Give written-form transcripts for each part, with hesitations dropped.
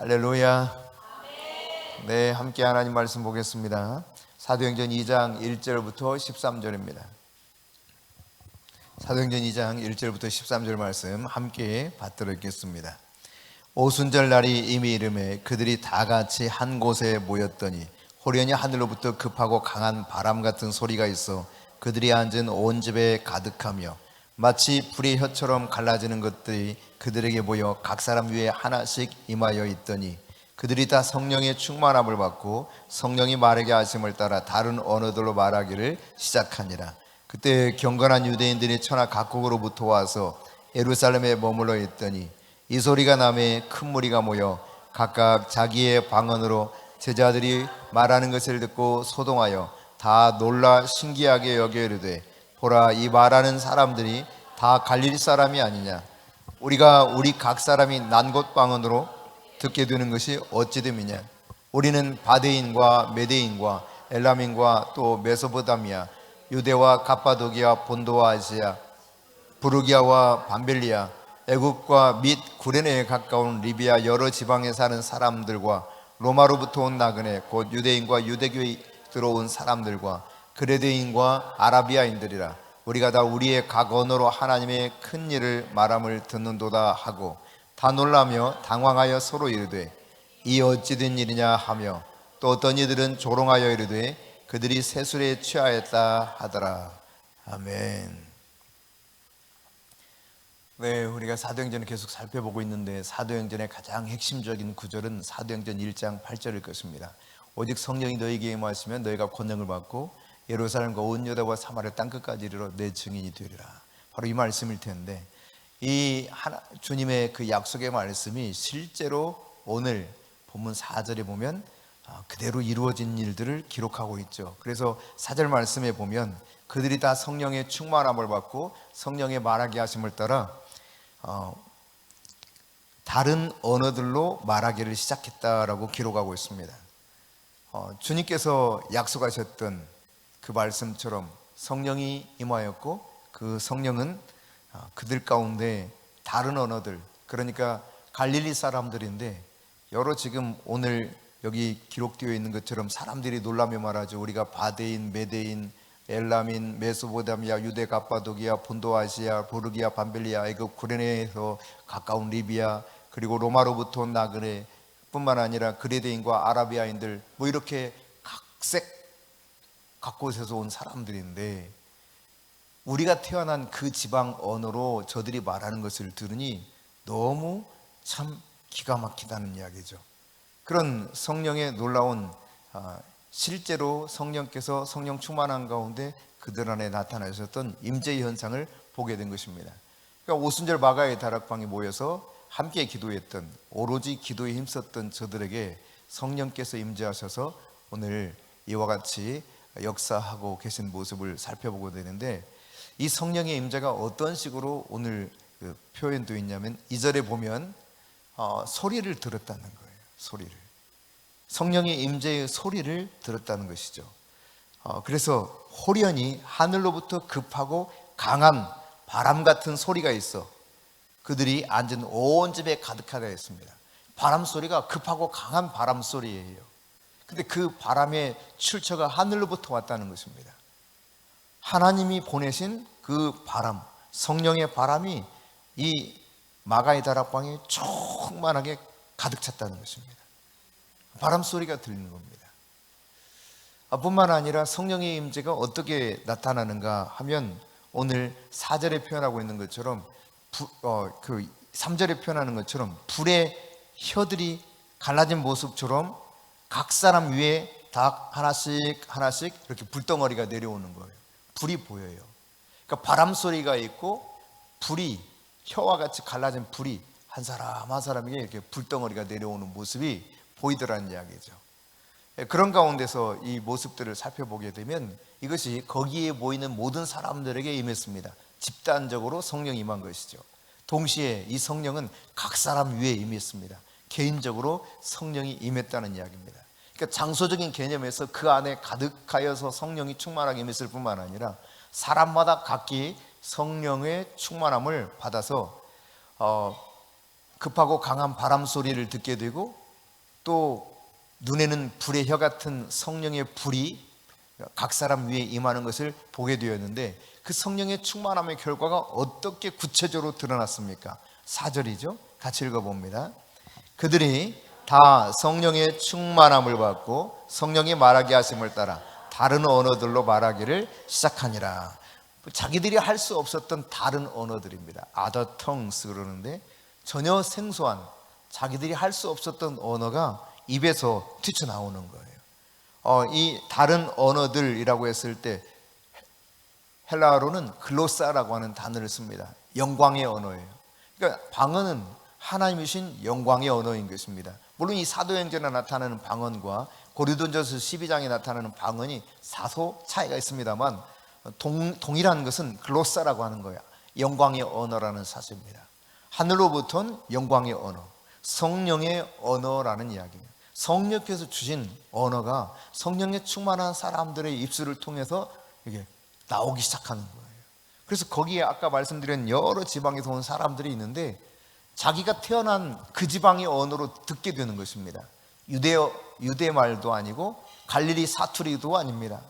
할렐루야. 네, 함께 하나님 말씀 보겠습니다. 사도행전 2장 1절부터 13절입니다. 사도행전 2장 1절부터 13절 말씀 함께 받들어 읽겠습니다. 오순절 날이 이미 이르매 그들이 다 같이 한 곳에 모였더니 호련히 하늘로부터 급하고 강한 바람 같은 소리가 있어 그들이 앉은 온 집에 가득하며 마치 불의 혀처럼 갈라지는 것들이 그들에게 보여 각 사람 위에 하나씩 임하여 있더니 그들이 다 성령의 충만함을 받고 성령이 말하게 하심을 따라 다른 언어들로 말하기를 시작하니라. 그때 경건한 유대인들이 천하 각국으로부터 와서 예루살렘에 머물러 있더니 이 소리가 나매 큰 무리가 모여 각각 자기의 방언으로 제자들이 말하는 것을 듣고 소동하여 다 놀라 신기하게 여겨 이르되 보라, 이 말하는 사람들이 다 갈릴리 사람이 아니냐? 우리가 우리 각 사람이 난 곳 방언으로 듣게 되는 것이 어찌됨이냐? 우리는 바데인과 메데인과 엘람인과 또 메소포타미아, 유대와 갑바도기아, 본도와 아시아, 부르기아와 밤벨리아, 애국과 및 구레네에 가까운 리비아 여러 지방에 사는 사람들과 로마로부터 온 나그네 곧 유대인과 유대교에 들어온 사람들과 그레데인과 아라비아인들이라. 우리가 다 우리의 각 언어로 하나님의 큰 일을 말함을 듣는도다 하고 다 놀라며 당황하여 서로 이르되 이 어찌 된 일이냐 하며 또 어떤 이들은 조롱하여 이르되 그들이 세술에 취하였다 하더라. 아멘. 네, 우리가 사도행전을 계속 살펴보고 있는데 사도행전의 가장 핵심적인 구절은 사도행전 1장 8절일 것입니다. 오직 성령이 너희에게 임하시면 너희가 권능을 받고 예루살렘과 온 유다와 사마리아 땅끝까지 이르러 내 증인이 되리라. 바로 이 말씀일 텐데 이 주님의 그 약속의 말씀이 실제로 오늘 본문 4절에 보면 그대로 이루어진 일들을 기록하고 있죠. 그래서 4절 말씀에 보면 그들이 다 성령의 충만함을 받고 성령의 말하게 하심을 따라 다른 언어들로 말하기를 시작했다라고 기록하고 있습니다. 주님께서 약속하셨던 그 말씀처럼 성령이 임하였고 그 성령은 그들 가운데 다른 언어들, 그러니까 갈릴리 사람들인데 여러 지금 오늘 여기 기록되어 있는 것처럼 사람들이 놀라며 말하죠. 우리가 바데인, 메데인, 엘람인, 메소포타미아, 유대, 갑바도기아, 본도 아시아, 부르기아, 밤벨리아, 애굽, 구레네에서 가까운 리비아, 그리고 로마로부터 온 나그네 뿐만 아니라 그레데인과 아라비아인들 이렇게 각 곳에서 온 사람들인데 우리가 태어난 그 지방 언어로 저들이 말하는 것을 들으니 너무 참 기가 막히다는 이야기죠. 그런 성령의 놀라운 실제로 성령께서 성령 충만한 가운데 그들 안에 나타나셨던 임재 현상을 보게 된 것입니다. 그러니까 오순절 마가의 다락방에 모여서 함께 기도했던, 오로지 기도에 힘썼던 저들에게 성령께서 임재하셔서 오늘 이와 같이 역사하고 계신 모습을 살펴보게 되는데 이 성령의 임재가 어떤 식으로 오늘 표현되어 있냐면 2절에 보면 소리를 들었다는 거예요. 소리를. 성령의 임재의 소리를 들었다는 것이죠. 그래서 호련히 하늘로부터 급하고 강한 바람 같은 소리가 있어 그들이 앉은 온 집에 가득하게 했습니다. 바람 소리가 급하고 강한 바람 소리예요. 근데 그 바람의 출처가 하늘로부터 왔다는 것입니다. 하나님이 보내신 그 바람, 성령의 바람이 이 마가의 다락방에 충만하게 가득 찼다는 것입니다. 바람 소리가 들리는 겁니다. 뿐만 아니라 성령의 임재가 어떻게 나타나는가 하면 오늘 4절에 표현하고 있는 것처럼 그 3절에 표현하는 것처럼 불의 혀들이 갈라진 모습처럼 각 사람 위에 다 하나씩 이렇게 불덩어리가 내려오는 거예요. 불이 보여요. 그러니까 바람 소리가 있고 불이 혀와 같이 갈라진 불이 한 사람 한 사람에게 이렇게 불덩어리가 내려오는 모습이 보이더라는 이야기죠. 그런 가운데서 이 모습들을 살펴보게 되면 이것이 거기에 모이는 모든 사람들에게 임했습니다. 집단적으로 성령이 임한 것이죠. 동시에 이 성령은 각 사람 위에 임했습니다. 개인적으로 성령이 임했다는 이야기입니다. 그러니까 장소적인 개념에서 그 안에 가득하여서 성령이 충만하게 임했을 뿐만 아니라 사람마다 각기 성령의 충만함을 받아서 급하고 강한 바람 소리를 듣게 되고 또 눈에는 불의 혀 같은 성령의 불이 각 사람 위에 임하는 것을 보게 되었는데, 그 성령의 충만함의 결과가 어떻게 구체적으로 드러났습니까? 4절이죠. 같이 읽어봅니다. 그들이 다 성령의 충만함을 받고 성령이 말하게 하심을 따라 다른 언어들로 말하기를 시작하니라. 자기들이 할 수 없었던 다른 언어들입니다. other tongues 그러는데, 전혀 생소한 자기들이 할 수 없었던 언어가 입에서 튀쳐나오는 거예요. 이 다른 언어들이라고 했을 때 헬라어로는 글로사라고 하는 단어를 씁니다. 영광의 언어예요. 그러니까 방언은 하나님이신 영광의 언어인 것입니다. 물론 이 사도행전에 나타나는 방언과 고린도전서 12장에 나타나는 방언이 사소 차이가 있습니다만 동일한 것은 글로사라고 하는 거야. 영광의 언어라는 사실입니다. 하늘로부터는 영광의 언어, 성령의 언어라는 이야기예요. 성령께서 주신 언어가 성령에 충만한 사람들의 입술을 통해서 이게 나오기 시작하는 거예요. 그래서 거기에 아까 말씀드린 여러 지방에서 온 사람들이 있는데, 자기가 태어난 그 지방의 언어로 듣게 되는 것입니다. 유대 말도 아니고 갈릴리 사투리도 아닙니다.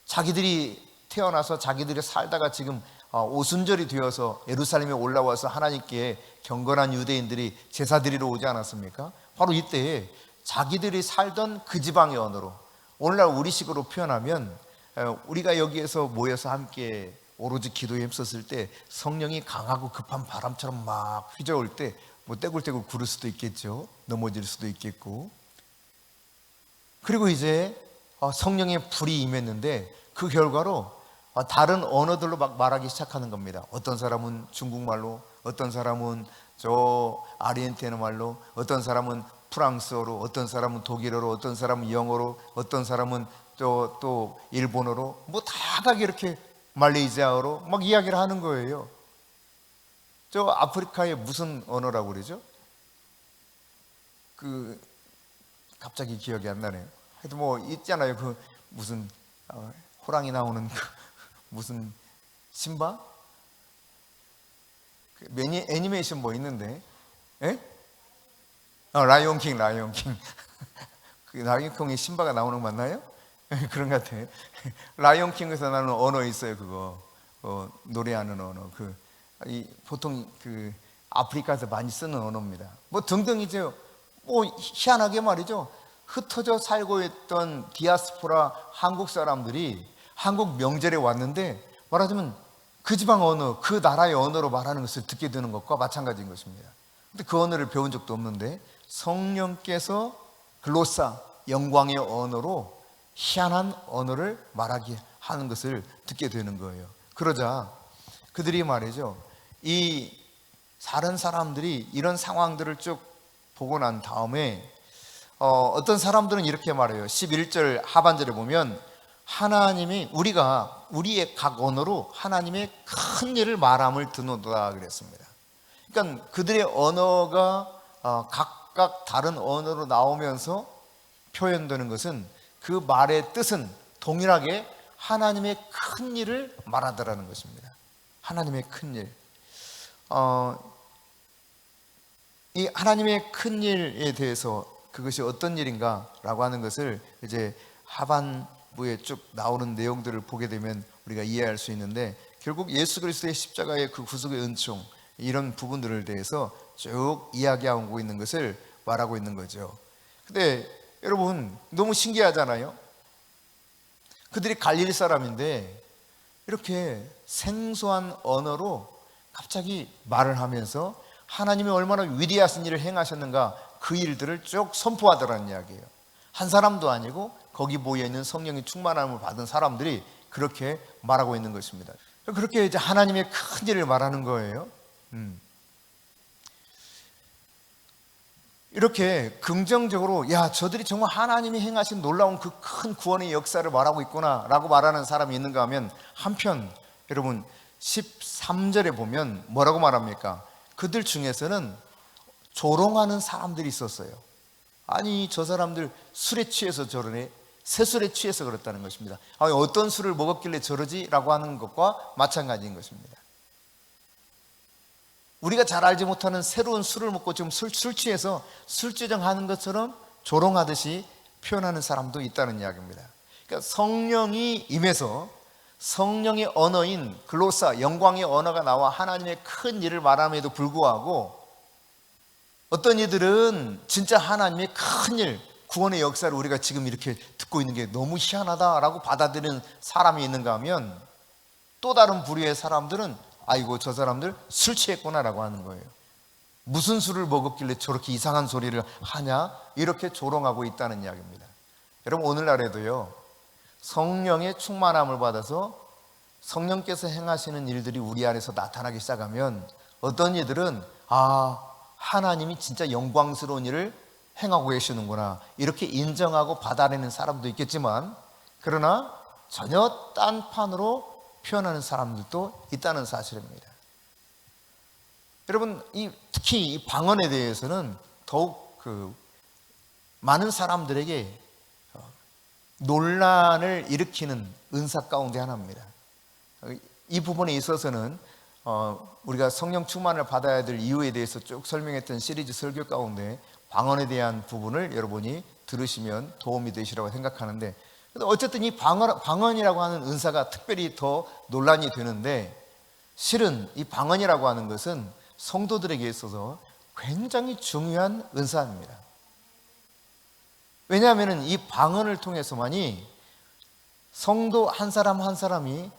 자기들이 태어나서 자기들이 살다가 지금 오순절이 되어서 예루살렘에 올라와서 하나님께 경건한 유대인들이 제사 드리러 오지 않았습니까? 바로 이때에 자기들이 살던 그 지방의 언어로, 오늘날 우리식으로 표현하면 우리가 여기에서 모여서 함께 오로지 기도에 힘썼을 때 성령이 강하고 급한 바람처럼 막 휘저을 때 뭐 떼굴떼굴 구를 수도 있겠죠. 넘어질 수도 있겠고. 그리고 이제 성령의 불이 임했는데 그 결과로 다른 언어들로 막 말하기 시작하는 겁니다. 어떤 사람은 중국말로, 어떤 사람은 저 아르헨티나 말로, 어떤 사람은 프랑스어로, 어떤 사람은 독일어로, 어떤 사람은 영어로, 어떤 사람은 또 일본어로, 뭐 다양하게 이렇게 말레이시아어로 막 이야기를 하는 거예요. 저 아프리카의 무슨 언어라고 그러죠? 갑자기 기억이 안 나네요. 하여튼 뭐 있잖아요. 그 무슨 호랑이 나오는 무슨 심바? 애니메이션 뭐 있는데, 예? 라이온킹. 그 라이온킹에 심바가 나오는 거 맞나요? 그런 것 같아요. 라이온킹에서 나오는 언어 있어요. 그거 노래하는 언어. 보통 아프리카에서 많이 쓰는 언어입니다. 뭐 등등 이제 뭐 희한하게 말이죠. 흩어져 살고 있던 디아스포라 한국 사람들이 한국 명절에 왔는데, 말하자면 그 지방 언어, 그 나라의 언어로 말하는 것을 듣게 되는 것과 마찬가지인 것입니다. 근데 그 언어를 배운 적도 없는데 성령께서 글로사, 영광의 언어로 희한한 언어를 말하게 하는 것을 듣게 되는 거예요. 그러자 그들이 말이죠, 이 다른 사람들이 이런 상황들을 쭉 보고 난 다음에 어떤 사람들은 이렇게 말해요. 11절 하반절에 보면 하나님이 우리의 각 언어로 하나님의 큰 일을 말함을 듣는다 그랬습니다. 그러니까 그들의 언어가 각각 다른 언어로 나오면서 표현되는 것은 그 말의 뜻은 동일하게 하나님의 큰 일을 말하더라는 것입니다. 하나님의 큰 일. 이 하나님의 큰 일에 대해서 그것이 어떤 일인가라고 하는 것을 이제 하반부에 쭉 나오는 내용들을 보게 되면 우리가 이해할 수 있는데, 결국 예수 그리스도의 십자가의 그 구속의 은총, 이런 부분들을 대해서 쭉 이야기하고 있는 것을 말하고 있는 거죠. 근데 여러분 너무 신기하잖아요. 그들이 갈릴리 사람인데 이렇게 생소한 언어로 갑자기 말을 하면서 하나님이 얼마나 위대하신 일을 행하셨는가, 그 일들을 쭉 선포하더라는 이야기예요. 한 사람도 아니고 거기 모여있는 성령의 충만함을 받은 사람들이 그렇게 말하고 있는 것입니다. 그렇게 이제 하나님의 큰 일을 말하는 거예요. 이렇게 긍정적으로, 야, 저들이 정말 하나님이 행하신 놀라운 그 큰 구원의 역사를 말하고 있구나 라고 말하는 사람이 있는가 하면, 한편 여러분 13절에 보면 뭐라고 말합니까? 그들 중에서는 조롱하는 사람들이 있었어요. 아니, 저 사람들 술에 취해서 저러네, 새술에 취해서 그렇다는 것입니다. 아니, 어떤 술을 먹었길래 저러지? 라고 하는 것과 마찬가지인 것입니다. 우리가 잘 알지 못하는 새로운 술을 먹고 지금 술 취해서 술주정하는 것처럼 조롱하듯이 표현하는 사람도 있다는 이야기입니다. 그러니까 성령이 임해서 성령의 언어인 글로사, 영광의 언어가 나와 하나님의 큰 일을 말함에도 불구하고 어떤 이들은 진짜 하나님의 큰 일, 구원의 역사를 우리가 지금 이렇게 듣고 있는 게 너무 희한하다라고 받아들이는 사람이 있는가 하면, 또 다른 부류의 사람들은 아이고 저 사람들 술 취했구나라고 하는 거예요. 무슨 술을 먹었길래 저렇게 이상한 소리를 하냐, 이렇게 조롱하고 있다는 이야기입니다. 여러분, 오늘날에도요, 성령의 충만함을 받아서 성령께서 행하시는 일들이 우리 안에서 나타나기 시작하면 어떤 이들은 하나님이 진짜 영광스러운 일을 행하고 계시는구나, 이렇게 인정하고 받아내는 사람도 있겠지만, 그러나 전혀 딴판으로 표현하는 사람들도 있다는 사실입니다. 여러분, 특히 이 방언에 대해서는 더욱 많은 사람들에게 논란을 일으키는 은사 가운데 하나입니다. 이 부분에 있어서는 우리가 성령 충만을 받아야 될 이유에 대해서 쭉 설명했던 시리즈 설교 가운데 방언에 대한 부분을 여러분이 들으시면 도움이 되시라고 생각하는데, 어쨌든 이 방언이라고 하는 은사가 특별히 더 논란이 되는데, 실은 이 방언이라고 하는 것은 성도들에게 있어서 굉장히 중요한 은사입니다. 왜냐하면 이 방언을 통해서만이 성도 한 사람 한 사람이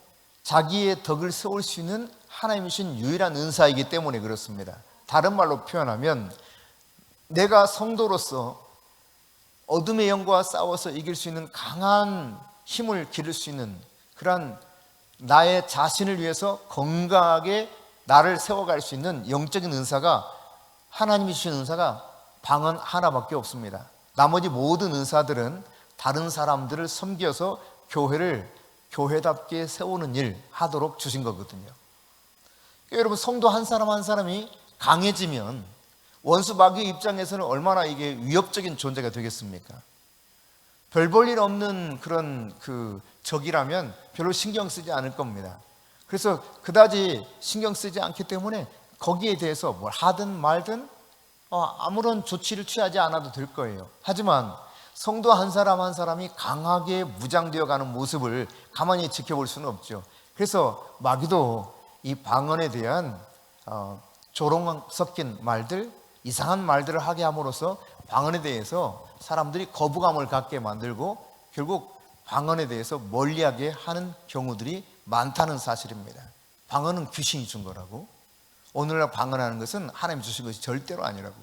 자기의 덕을 세울 수 있는 하나님이 주신 유일한 은사이기 때문에 그렇습니다. 다른 말로 표현하면, 내가 성도로서 어둠의 영과 싸워서 이길 수 있는 강한 힘을 기를 수 있는 그러한 나의 자신을 위해서 건강하게 나를 세워갈 수 있는 영적인 은사가, 하나님이 주신 은사가 방언 하나밖에 없습니다. 나머지 모든 은사들은 다른 사람들을 섬겨서 교회를 교회답게 세우는 일 하도록 주신 거거든요. 그러니까 여러분, 성도 한 사람 한 사람이 강해지면 원수 마귀의 입장에서는 얼마나 이게 위협적인 존재가 되겠습니까? 별 볼 일 없는 그런 적이라면 별로 신경 쓰지 않을 겁니다. 그래서 그다지 신경 쓰지 않기 때문에 거기에 대해서 뭘 하든 말든 아무런 조치를 취하지 않아도 될 거예요. 하지만 성도 한 사람 한 사람이 강하게 무장되어 가는 모습을 가만히 지켜볼 수는 없죠. 그래서 마귀도 이 방언에 대한 조롱 섞인 말들, 이상한 말들을 하게 함으로써 방언에 대해서 사람들이 거부감을 갖게 만들고 결국 방언에 대해서 멀리하게 하는 경우들이 많다는 사실입니다. 방언은 귀신이 준 거라고, 오늘날 방언하는 것은 하나님 주신 것이 절대로 아니라고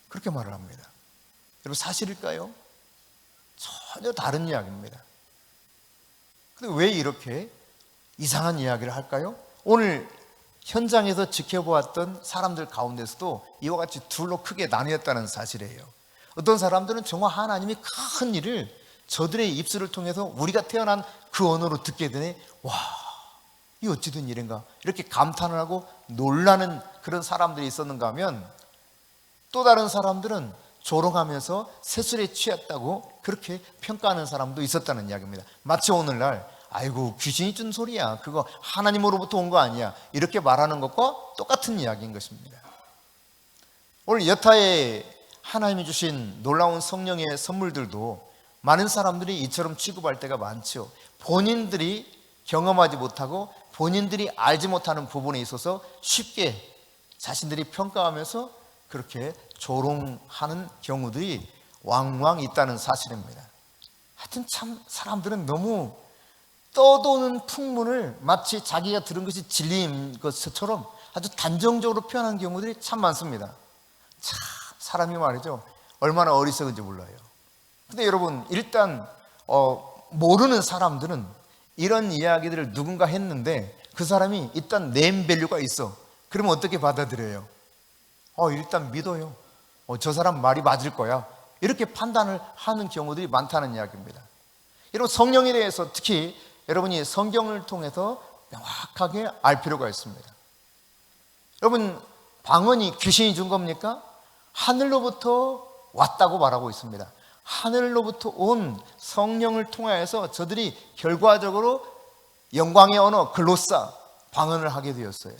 그렇게 말을 합니다. 여러분, 사실일까요? 전혀 다른 이야기입니다. 근데 왜 이렇게 이상한 이야기를 할까요? 오늘 현장에서 지켜보았던 사람들 가운데서도 이와 같이 둘로 크게 나뉘었다는 사실이에요. 어떤 사람들은 정말 하나님이 큰 일을 저들의 입술을 통해서 우리가 태어난 그 언어로 듣게 되네, 와, 이 어찌 된 일인가, 이렇게 감탄을 하고 놀라는 그런 사람들이 있었는가 하면, 또 다른 사람들은 조롱하면서 세술에 취했다고 그렇게 평가하는 사람도 있었다는 이야기입니다. 마치 오늘날 아이고 귀신이 준 소리야, 그거 하나님으로부터 온 거 아니야, 이렇게 말하는 것과 똑같은 이야기인 것입니다. 오늘 여타의 하나님이 주신 놀라운 성령의 선물들도 많은 사람들이 이처럼 취급할 때가 많죠. 본인들이 경험하지 못하고 본인들이 알지 못하는 부분에 있어서 쉽게 자신들이 평가하면서 그렇게 조롱하는 경우들이 왕왕 있다는 사실입니다. 하여튼 참 사람들은 너무 떠도는 풍문을 마치 자기가 들은 것이 진리인 것처럼 아주 단정적으로 표현하는 경우들이 참 많습니다. 참 사람이 말이죠, 얼마나 어리석은지 몰라요. 근데 여러분, 일단 모르는 사람들은 이런 이야기들을 누군가 했는데 그 사람이 일단 네임밸류가 있어. 그러면 어떻게 받아들여요? 일단 믿어요. 저 사람 말이 맞을 거야, 이렇게 판단을 하는 경우들이 많다는 이야기입니다. 여러분, 성령에 대해서 특히 여러분이 성경을 통해서 명확하게 알 필요가 있습니다. 여러분, 방언이 귀신이 준 겁니까? 하늘로부터 왔다고 말하고 있습니다. 하늘로부터 온 성령을 통하여서 저들이 결과적으로 영광의 언어 글로사, 방언을 하게 되었어요.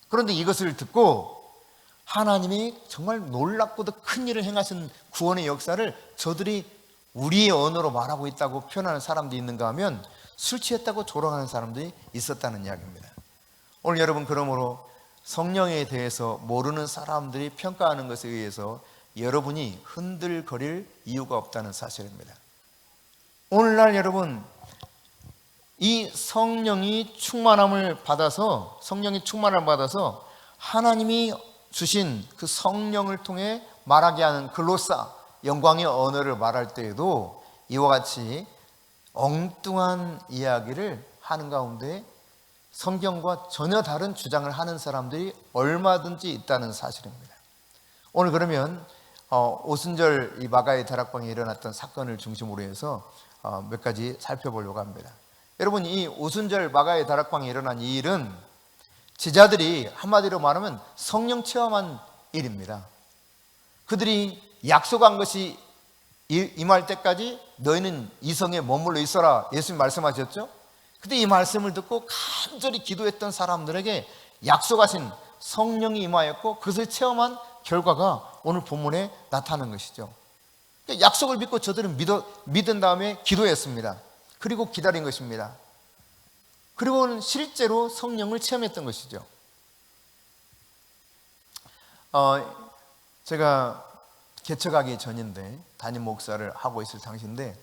그런데 이것을 듣고 하나님이 정말 놀랍고도 큰 일을 행하신 구원의 역사를 저들이 우리의 언어로 말하고 있다고 표현하는 사람도 있는가 하면 술 취했다고 조롱하는 사람들이 있었다는 이야기입니다. 오늘 여러분, 그러므로 성령에 대해서 모르는 사람들이 평가하는 것에 의해서 여러분이 흔들거릴 이유가 없다는 사실입니다. 오늘날 여러분, 이 성령이 충만함을 받아서 하나님이 주신 그 성령을 통해 말하게 하는 글로사, 영광의 언어를 말할 때에도 이와 같이 엉뚱한 이야기를 하는 가운데 성경과 전혀 다른 주장을 하는 사람들이 얼마든지 있다는 사실입니다. 오늘 그러면 오순절 이 마가의 다락방에 일어났던 사건을 중심으로 해서 몇 가지 살펴보려고 합니다. 여러분, 이 오순절 마가의 다락방에 일어난 이 일은 제자들이 한마디로 말하면 성령 체험한 일입니다. 그들이 약속한 것이 임할 때까지 너희는 이성에 머물러 있어라, 예수님 말씀하셨죠? 근데 이 말씀을 듣고 간절히 기도했던 사람들에게 약속하신 성령이 임하였고 그것을 체험한 결과가 오늘 본문에 나타나는 것이죠. 약속을 믿고 저들은 믿은 다음에 기도했습니다. 그리고 기다린 것입니다. 그리고는 실제로 성령을 체험했던 것이죠. 제가 개척하기 전인데 담임 목사를 하고 있을 당시인데,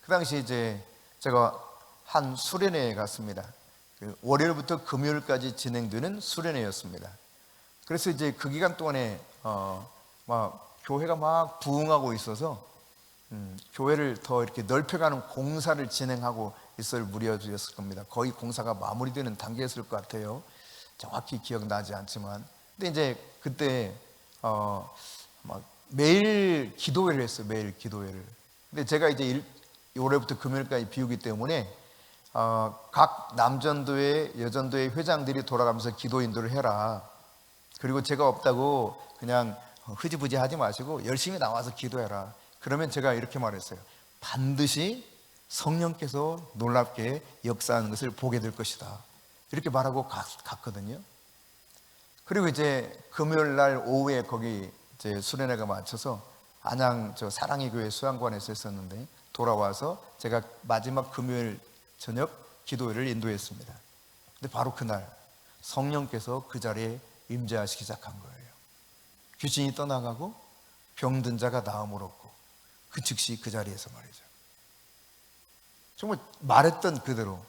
그 당시 이제 제가 한 수련회에 갔습니다. 월요일부터 금요일까지 진행되는 수련회였습니다. 그래서 이제 그 기간 동안에 교회가 막 부흥하고 있어서 교회를 더 이렇게 넓혀가는 공사를 진행하고 있을 무렵이었을 겁니다. 거의 공사가 마무리되는 단계였을 것 같아요. 정확히 기억나지 않지만, 근데 이제 그때 매일 기도회를 했어요. 매일 기도회를. 근데 제가 이제 올해부터 금요일까지 비우기 때문에 각 남전도회, 여전도회 회장들이 돌아가면서 기도 인도를 해라. 그리고 제가 없다고 그냥 흐지부지 하지 마시고 열심히 나와서 기도해라. 그러면 제가 이렇게 말했어요. 반드시 성령께서 놀랍게 역사하는 것을 보게 될 것이다. 이렇게 말하고 갔거든요. 그리고 이제 금요일 날 오후에 거기 이제 수련회가 맞춰서 안양 사랑의 교회 수양관에서 했었는데, 돌아와서 제가 마지막 금요일 저녁 기도회를 인도했습니다. 근데 바로 그날 성령께서 그 자리에 임재하시기 시작한 거예요. 귀신이 떠나가고 병든 자가 나음을 얻고, 그 즉시 그 자리에서 말이죠. 정말 말했던 그대로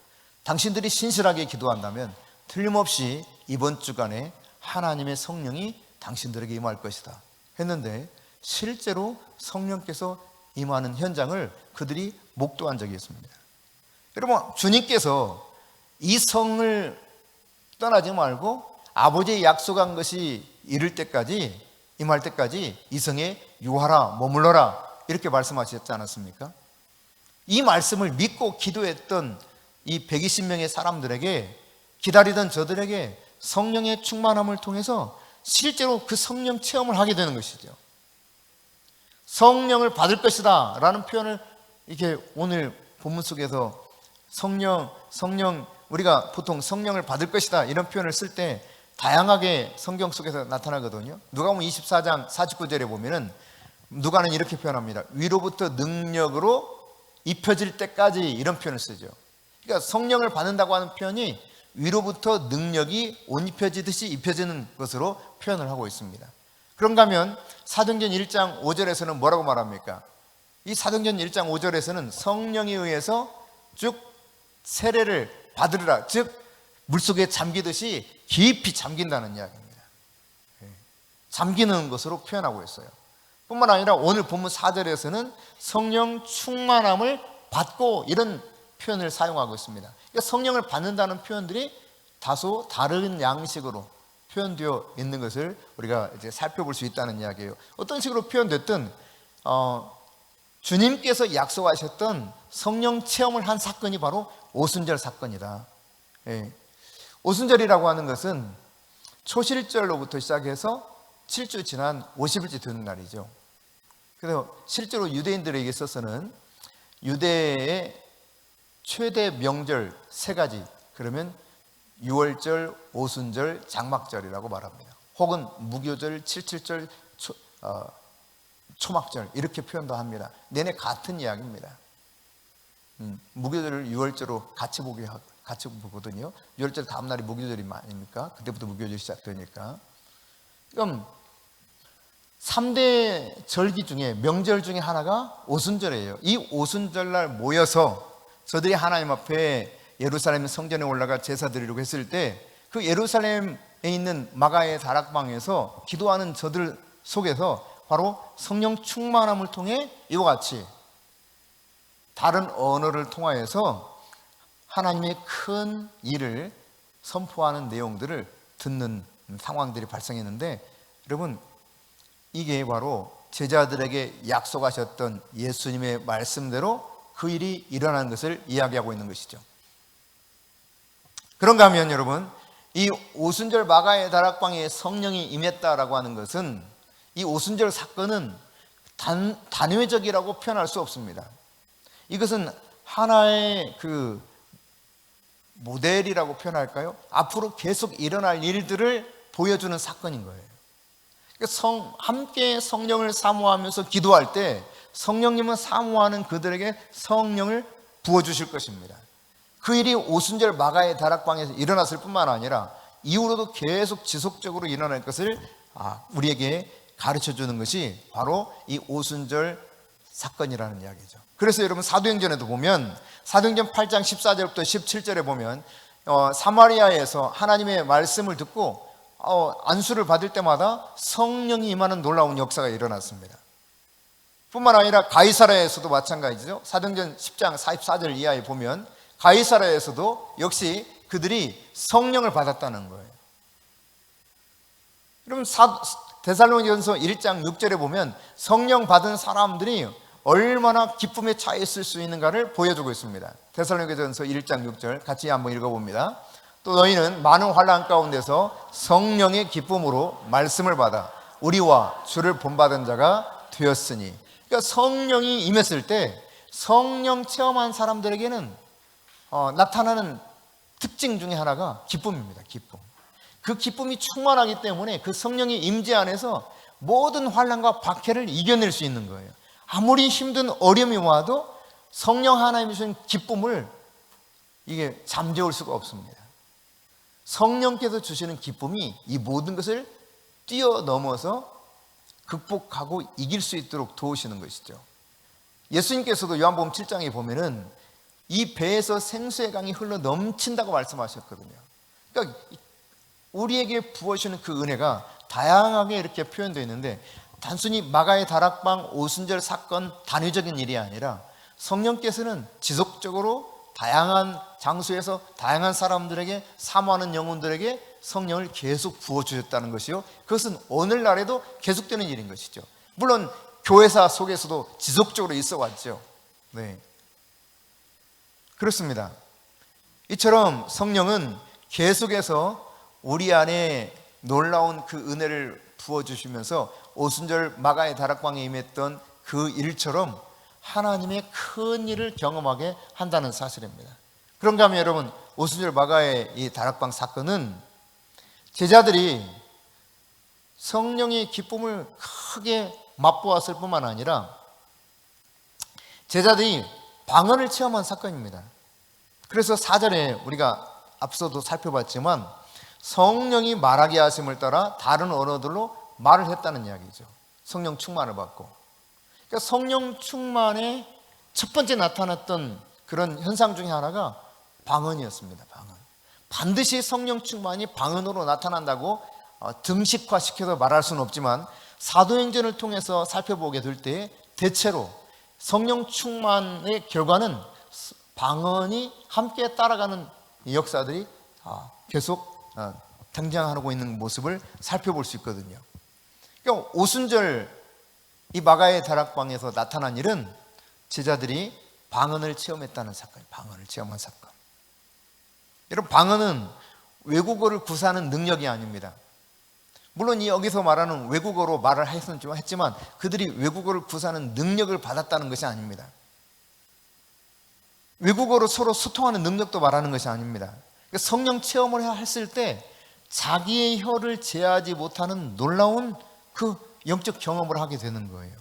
당신들이 신실하게 기도한다면 틀림없이 이번 주간에 하나님의 성령이 당신들에게 임할 것이다 했는데, 실제로 성령께서 임하는 현장을 그들이 목도한 적이 있습니다. 여러분, 주님께서 이 성을 떠나지 말고 아버지의 약속한 것이 이룰 때까지, 임할 때까지 이 성에 유하라, 머물러라, 이렇게 말씀하셨지 않았습니까? 이 말씀을 믿고 기도했던 이 120명의 사람들에게, 기다리던 저들에게 성령의 충만함을 통해서 실제로 그 성령 체험을 하게 되는 것이죠. 성령을 받을 것이다 라는 표현을 이렇게 오늘 본문 속에서 성령, 우리가 보통 성령을 받을 것이다 이런 표현을 쓸 때 다양하게 성경 속에서 나타나거든요. 누가복음 24장 49절에 보면은 누가는 이렇게 표현합니다. 위로부터 능력으로 입혀질 때까지, 이런 표현을 쓰죠. 그러니까 성령을 받는다고 하는 표현이 위로부터 능력이 옷 입혀지듯이 입혀지는 것으로 표현을 하고 있습니다. 그런가 하면 사도행전 1장 5절에서는 뭐라고 말합니까? 이 사도행전 1장 5절에서는 성령에 의해서 쭉 세례를 받으리라, 즉 물속에 잠기듯이 깊이 잠긴다는 이야기입니다. 잠기는 것으로 표현하고 있어요. 뿐만 아니라 오늘 본문 4절에서는 성령 충만함을 받고, 이런 표현을 사용하고 있습니다. 그러니까 성령을 받는다는 표현들이 다소 다른 양식으로 표현되어 있는 것을 우리가 이제 살펴볼 수 있다는 이야기예요. 어떤 식으로 표현됐든 주님께서 약속하셨던 성령 체험을 한 사건이 바로 오순절 사건이다. 오순절이라고 하는 것은 초실절로부터 시작해서 7주 지난 50일째 되는 날이죠. 그래서 실제로 유대인들에게 있어서는 유대의 최대 명절 3가지, 그러면 유월절, 오순절, 장막절이라고 말합니다. 혹은 무교절, 칠칠절, 초막절 이렇게 표현도 합니다. 내내 같은 이야기입니다. 무교절을 유월절로 같이 보거든요. 유월절 다음 날이 무교절이 아닙니까? 그때부터 무교절이 시작되니까. 그럼 3대 절기 중에 명절 중에 하나가 오순절이에요. 이 오순절날 모여서 저들이 하나님 앞에 예루살렘 성전에 올라가 제사 드리려고 했을 때 그 예루살렘에 있는 마가의 다락방에서 기도하는 저들 속에서 바로 성령 충만함을 통해 이와 같이 다른 언어를 통하여서 하나님의 큰 일을 선포하는 내용들을 듣는 상황들이 발생했는데, 여러분 이게 바로 제자들에게 약속하셨던 예수님의 말씀대로 그 일이 일어나는 것을 이야기하고 있는 것이죠. 그런가 하면 여러분, 이 오순절 마가의 다락방에 성령이 임했다라고 하는 것은, 이 오순절 사건은 단회적이라고 표현할 수 없습니다. 이것은 하나의 그 모델이라고 표현할까요? 앞으로 계속 일어날 일들을 보여주는 사건인 거예요. 함께 성령을 사모하면서 기도할 때 성령님은 사모하는 그들에게 성령을 부어주실 것입니다. 그 일이 오순절 마가의 다락방에서 일어났을 뿐만 아니라 이후로도 계속 지속적으로 일어날 것을 우리에게 가르쳐주는 것이 바로 이 오순절 사건이라는 이야기죠. 그래서 여러분 사도행전에도 보면, 사도행전 8장 14절부터 17절에 보면 사마리아에서 하나님의 말씀을 듣고 안수를 받을 때마다 성령이 임하는 놀라운 역사가 일어났습니다. 뿐만 아니라 가이사랴에서도 마찬가지죠. 사도행전 10장 44절 이하에 보면 가이사랴에서도 역시 그들이 성령을 받았다는 거예요. 그럼 데살로니가전서 1장 6절에 보면 성령 받은 사람들이 얼마나 기쁨에 차 있을 수 있는가를 보여주고 있습니다. 데살로니가전서 1장 6절 같이 한번 읽어봅니다. 또 너희는 많은 환난 가운데서 성령의 기쁨으로 말씀을 받아 우리와 주를 본받은 자가 되었으니. 그러니까 성령이 임했을 때 성령 체험한 사람들에게는 나타나는 특징 중에 하나가 기쁨입니다. 기쁨. 그 기쁨이 충만하기 때문에 그 성령의 임재 안에서 모든 환난과 박해를 이겨낼 수 있는 거예요. 아무리 힘든 어려움이 와도 성령 하나님이 주신 기쁨을 이게 잠재울 수가 없습니다. 성령께서 주시는 기쁨이 이 모든 것을 뛰어넘어서 극복하고 이길 수 있도록 도우시는 것이죠. 예수님께서도 요한복음 7장에 보면은 이 배에서 생수의 강이 흘러 넘친다고 말씀하셨거든요. 그러니까 우리에게 부어주시는 그 은혜가 다양하게 이렇게 표현되어 있는데, 단순히 마가의 다락방 오순절 사건 단위적인 일이 아니라 성령께서는 지속적으로 다양한 장소에서 다양한 사람들에게, 사모하는 영혼들에게 성령을 계속 부어주셨다는 것이요, 그것은 오늘날에도 계속되는 일인 것이죠. 물론 교회사 속에서도 지속적으로 있어 왔죠. 네, 그렇습니다. 이처럼 성령은 계속해서 우리 안에 놀라운 그 은혜를 부어주시면서 오순절 마가의 다락방에 임했던 그 일처럼 하나님의 큰 일을 경험하게 한다는 사실입니다. 그런가 하면 여러분, 오순절 마가의 이 다락방 사건은 제자들이 성령의 기쁨을 크게 맛보았을 뿐만 아니라 제자들이 방언을 체험한 사건입니다. 그래서 4절에 우리가 앞서도 살펴봤지만 성령이 말하게 하심을 따라 다른 언어들로 말을 했다는 이야기죠. 성령 충만을 받고. 그러니까 성령 충만의 첫 번째 나타났던 그런 현상 중에 하나가 방언이었습니다. 방언. 반드시 성령 충만이 방언으로 나타난다고 등식화시켜서 말할 수는 없지만 사도행전을 통해서 살펴보게 될 때 대체로 성령 충만의 결과는 방언이 함께 따라가는 역사들이 계속 등장하고 있는 모습을 살펴볼 수 있거든요. 그러니까 오순절 이 마가의 다락방에서 나타난 일은 제자들이 방언을 체험했다는 사건이에요. 방언을 체험한 사건. 여러분, 방언은 외국어를 구사하는 능력이 아닙니다. 물론 여기서 말하는 외국어로 말을 했지만 그들이 외국어를 구사하는 능력을 받았다는 것이 아닙니다. 외국어로 서로 소통하는 능력도 말하는 것이 아닙니다. 성령 체험을 했을 때 자기의 혀를 제하지 못하는 놀라운 그 영적 경험을 하게 되는 거예요.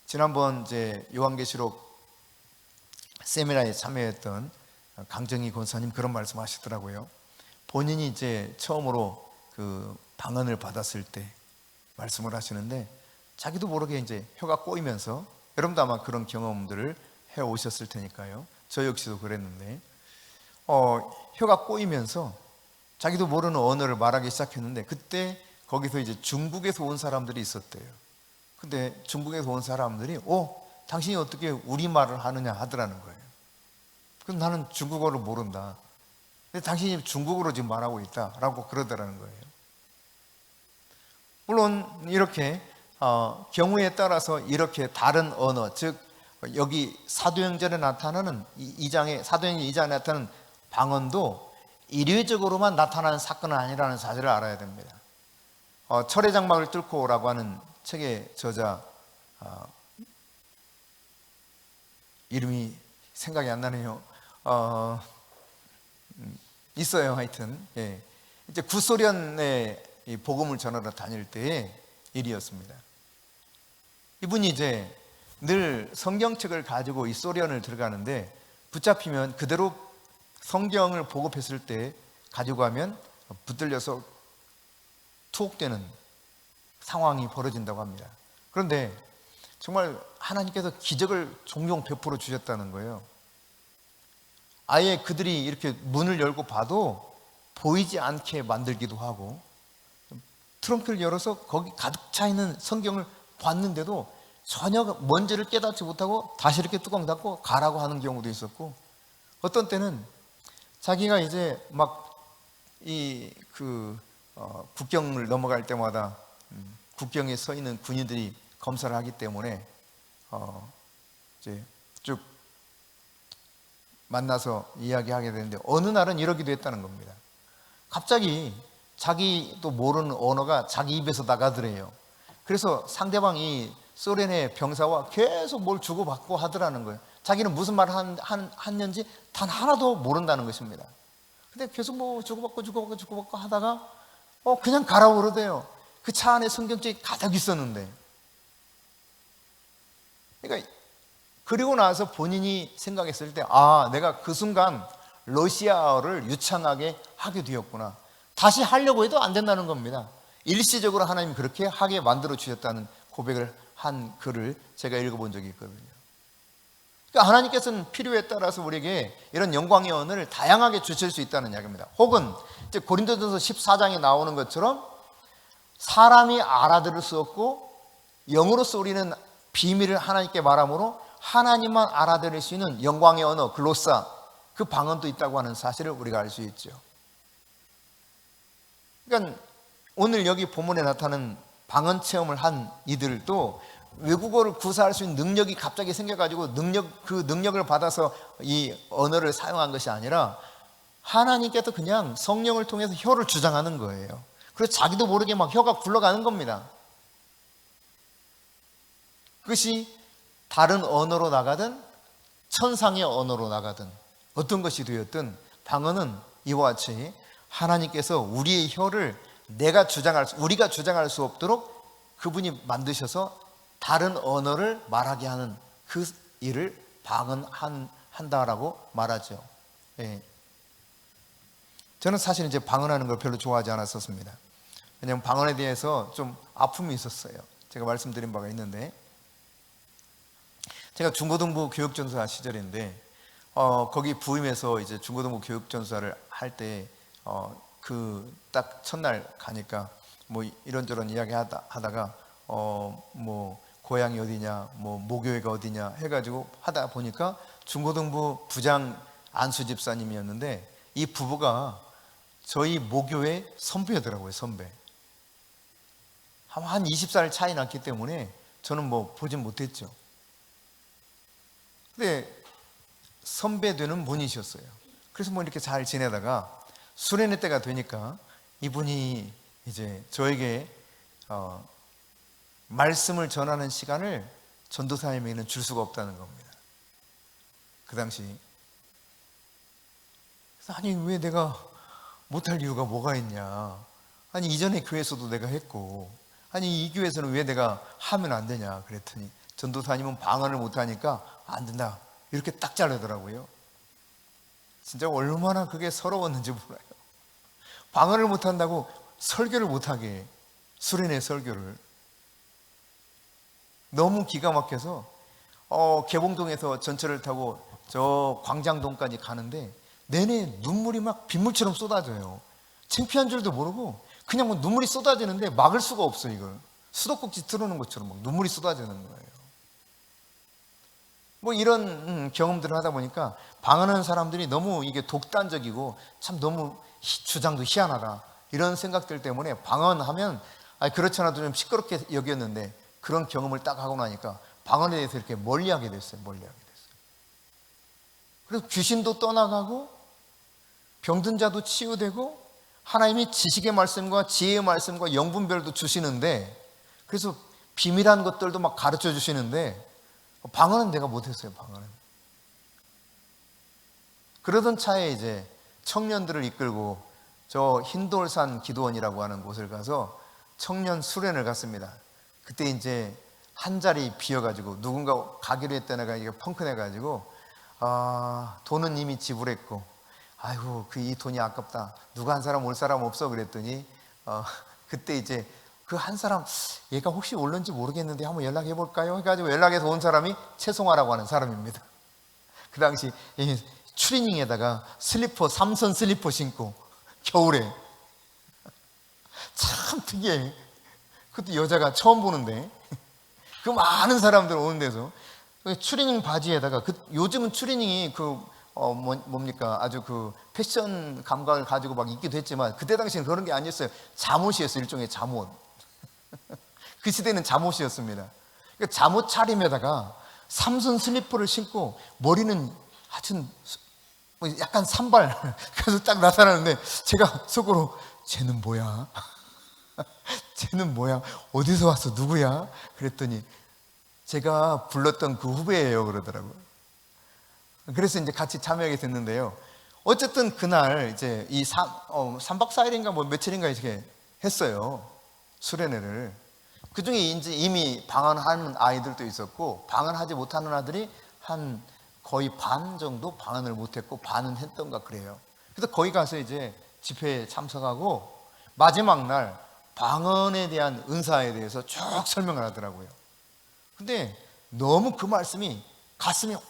지난번 이제 요한계시록 세미나에 참여했던 강정희 권사님 그런 말씀하시더라고요. 본인이 이제 처음으로 그 방언을 받았을 때 말씀을 하시는데 자기도 모르게 이제 혀가 꼬이면서, 여러분도 아마 그런 경험들을 해 오셨을 테니까요. 저 역시도 그랬는데 혀가 꼬이면서 자기도 모르는 언어를 말하기 시작했는데, 그때 거기서 이제 중국에서 온 사람들이 있었대요. 근데 중국에서 온 사람들이 당신이 어떻게 우리말을 하느냐 하더라는 거예요. 그래서 나는 중국어를 모른다. 근데 당신이 중국어로 지금 말하고 있다라고 그러더라는 거예요. 물론 이렇게 경우에 따라서 이렇게 다른 언어, 즉 여기 사도행전에 나타나는 사도행전 2장에 나타나는 방언도 일회적으로만 나타나는 사건은 아니라는 사실을 알아야 됩니다. 철의 장막을 뚫고라고 하는 책의 저자 이름이 생각이 안 나네요. 있어요. 하여튼 이제 구소련에 복음을 전하러 다닐 때의 일이었습니다. 이분이 이제 늘 성경책을 가지고 이 소련을 들어가는데, 붙잡히면 그대로 성경을 보급했을 때 가지고 가면 붙들려서 투옥되는 상황이 벌어진다고 합니다. 그런데 정말 하나님께서 기적을 종종 베풀어 주셨다는 거예요. 아예 그들이 이렇게 문을 열고 봐도 보이지 않게 만들기도 하고, 트렁크를 열어서 거기 가득 차 있는 성경을 봤는데도 전혀 뭔지를 깨닫지 못하고 다시 이렇게 뚜껑 닫고 가라고 하는 경우도 있었고, 어떤 때는 자기가 이제 막 국경을 넘어갈 때마다 국경에 서 있는 군인들이 검사를 하기 때문에 이제 쭉 만나서 이야기하게 되는데, 어느 날은 이러기도 했다는 겁니다. 갑자기 자기도 모르는 언어가 자기 입에서 나가더래요. 그래서 상대방이 소련의 병사와 계속 뭘 주고받고 하더라는 거예요. 자기는 무슨 말을 했는지 단 하나도 모른다는 것입니다. 근데 계속 뭐 주고받고 하다가 그냥 가라고 그러대요. 그 차 안에 성경책이 가득 있었는데. 그러니까 그리고 나서 본인이 생각했을 때 내가 그 순간 러시아어를 유창하게 하게 되었구나. 다시 하려고 해도 안 된다는 겁니다. 일시적으로 하나님 그렇게 하게 만들어 주셨다는 고백을 한 글을 제가 읽어본 적이 있거든요. 그러니까 하나님께서는 필요에 따라서 우리에게 이런 영광의 언어를 다양하게 주실 수 있다는 이야기입니다. 혹은 이제 고린도전서 14장에 나오는 것처럼 사람이 알아들을 수 없고 영으로서 우리는 비밀을 하나님께 말함으로 하나님만 알아들을 수 있는 영광의 언어, 글로사, 그 방언도 있다고 하는 사실을 우리가 알 수 있죠. 그러니까 오늘 여기 본문에 나타나는 방언 체험을 한 이들도 외국어를 구사할 수 있는 능력이 갑자기 생겨가지고 그 능력을 받아서 이 언어를 사용한 것이 아니라 하나님께서 그냥 성령을 통해서 혀를 주장하는 거예요. 그래서 자기도 모르게 막 혀가 굴러가는 겁니다. 그것이 다른 언어로 나가든 천상의 언어로 나가든 어떤 것이 되었든 방언은 이와 같이 하나님께서 우리의 혀를 우리가 주장할 수 없도록 그분이 만드셔서 다른 언어를 말하게 하는 그 일을 방언한다라고 말하죠. 저는 사실 이제 방언하는 걸 별로 좋아하지 않았었습니다. 왜냐하면 방언에 대해서 좀 아픔이 있었어요. 제가 말씀드린 바가 있는데, 제가 중고등부 교육전사 시절인데 거기 부임해서 이제 중고등부 교육전사를 할 때 그 딱 첫날 가니까 뭐 이런저런 이야기 하다가 뭐 고향이 어디냐, 뭐 모교회가 어디냐 해가지고 하다 보니까 중고등부 부장 안수 집사님이었는데, 이 부부가 저희 모교회 선배더라고요. 선배. 한 20살 차이 났기 때문에 저는 뭐 보진 못했죠. 근데 선배 되는 분이셨어요. 그래서 뭐 이렇게 잘 지내다가 수련회 때가 되니까 이분이 이제 저에게 말씀을 전하는 시간을 전도사님에게는 줄 수가 없다는 겁니다. 그 당시. 그래서 아니 왜 내가 못할 이유가 뭐가 있냐, 아니 이전에 교회에서도 내가 했고, 아니 이 교회에서는 왜 내가 하면 안 되냐 그랬더니 전도사님은 방언을 못하니까 안 된다 이렇게 딱 자르더라고요. 진짜 얼마나 그게 서러웠는지 몰라요. 방언을 못한다고 설교를 못하게, 수련회 설교를. 너무 기가 막혀서 개봉동에서 전철을 타고 저 광장동까지 가는데 내내 눈물이 막 빗물처럼 쏟아져요. 창피한 줄도 모르고 그냥 뭐 눈물이 쏟아지는데 막을 수가 없어. 이걸 수도꼭지 틀어놓은 것처럼 막 눈물이 쏟아지는 거예요. 뭐 이런 경험들을 하다 보니까 방언하는 사람들이 너무 이게 독단적이고 참 너무 주장도 희한하다 이런 생각들 때문에 방언하면 그렇지 않아도 좀 시끄럽게 여겼는데, 그런 경험을 딱 하고 나니까 방언에 대해서 이렇게 멀리하게 됐어요. 그래서 귀신도 떠나가고 병든 자도 치유되고 하나님이 지식의 말씀과 지혜의 말씀과 영분별도 주시는데, 그래서 비밀한 것들도 막 가르쳐 주시는데 방언은 내가 못했어요. 방언은. 그러던 차에 이제 청년들을 이끌고 저 흰돌산 기도원이라고 하는 곳을 가서 청년 수련을 갔습니다. 그때 이제 한 자리 비어가지고 누군가 가기로 했던 애가 이게 펑크내가지고 돈은 이미 지불했고, 아이고 그 이 돈이 아깝다, 누가 한 사람 올 사람 없어 그랬더니 그때 이제 그 한 사람, 얘가 혹시 올는지 모르겠는데 한번 연락해 볼까요 해가지고 연락해서 온 사람이 최송화라고 하는 사람입니다. 그 당시 추리닝에다가 슬리퍼, 삼선 슬리퍼 신고 겨울에 참 특이해. 그것도 여자가 처음 보는데 그 많은 사람들 오는 데서 추리닝 바지에다가 요즘은 추리닝이 뭡니까 아주 그 패션 감각을 가지고 막 입기도 했지만 그때 당시에는 그런 게 아니었어요. 잠옷이었어요. 일종의 잠옷. 그 시대는 잠옷이었습니다. 그러니까 잠옷 차림에다가 삼선 슬리퍼를 신고 머리는 하여튼 약간 산발. 그래서 딱 나타나는데 제가 속으로 쟤는 뭐야? 쟤는 뭐야? 어디서 왔어? 누구야? 그랬더니 제가 불렀던 그 후배예요 그러더라고요. 그래서 이제 같이 참여하게 됐는데요. 어쨌든 그날 이제 이 3박 4일인가 뭐 며칠인가 이렇게 했어요. 수련회를. 그 중에 이제 이미 방언하는 아이들도 있었고 방언하지 못하는 아들이 한 거의 반 정도 방언을 못했고 반은 했던가 그래요. 그래서 거기 가서 이제 집회에 참석하고 마지막 날 방언에 대한 은사에 대해서 쭉 설명을 하더라고요. 근데 너무 그 말씀이 가슴에 확